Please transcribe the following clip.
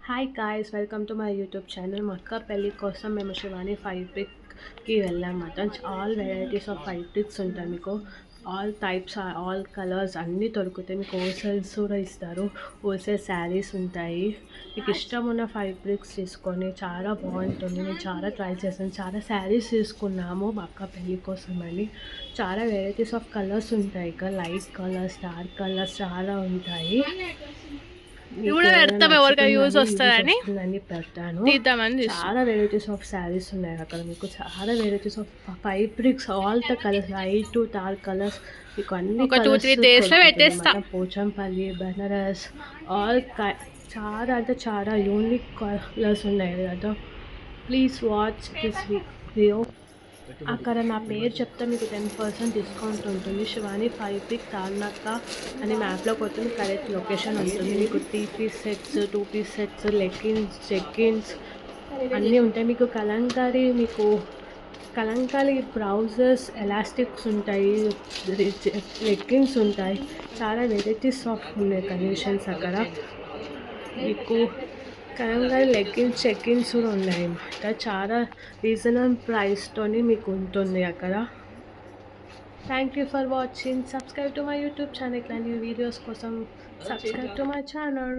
Hi guys, welcome to my YouTube channel. మా అక్క పెళ్ళి కోసం మేము శివాని ఫైబ్రిక్కి వెళ్ళామన్నమాట. ఆల్ వెరైటీస్ ఆఫ్ ఫైబ్రిక్స్ ఉంటాయి. మీకు ఆల్ టైప్స్, ఆల్ కలర్స్ అన్నీ దొరుకుతాయి. మీకు హోల్సేల్స్ కూడా ఇస్తారు. హోల్సేల్ శారీస్ ఉంటాయి. మీకు ఇష్టం ఉన్న ఫైబ్రిక్స్ తీసుకొని చాలా బాగుంటుంది. నేను చాలా ట్రై చేశాను. చాలా శారీస్ తీసుకున్నాము మా అక్క పెళ్ళి కోసం అని. చాలా వెరైటీస్ ఆఫ్ కలర్స్ ఉంటాయి. ఇక లైట్ కలర్స్, డార్క్ కలర్స్ చాలా ఉంటాయి. పెడతాను. చాలా వెరైటీస్ ఆఫ్ శారీస్ ఉన్నాయి అక్కడ. మీకు చాలా varieties of fabrics, all the colours, light dark colours, మీకు అన్ని పోచంపల్లి, బెనారస్, ఆల్ చాలా అంటే చాలా యూనిక్ కలర్స్ ఉన్నాయి కదా. Please watch this video. అక్కడ నా పేరు చెప్తే మీకు 10% డిస్కౌంట్ ఉంటుంది. శివాని ఫైబ్రిక్ తార్నాక అని మ్యాప్లో కొడితే మీకు కరెక్ట్ లొకేషన్ ఉంటుంది. మీకు 3 piece sets, 2 piece sets, leggings, చెక్కిన్స్ అన్నీ ఉంటాయి. మీకు కలంకారీ బ్రౌజర్స్, ఎలాస్టిక్స్ ఉంటాయి, లెగ్గిన్స్ ఉంటాయి. చాలా వెరైటీస్ ఆఫ్ ఉన్నాయి కండిషన్స్ అక్కడ. మీకు కలంకారీ లెగ్గిన్స్, చెక్కిన్స్ కూడా ఉన్నాయి అన్నమాట. చాలా రీజనబుల్ ప్రైస్తో మీకు ఉంటుంది అక్కడ. Thank you for watching. Subscribe to my YouTube channel. ఇట్లాంటి వీడియోస్ కోసం సబ్స్క్రైబ్ టు మై ఛానల్.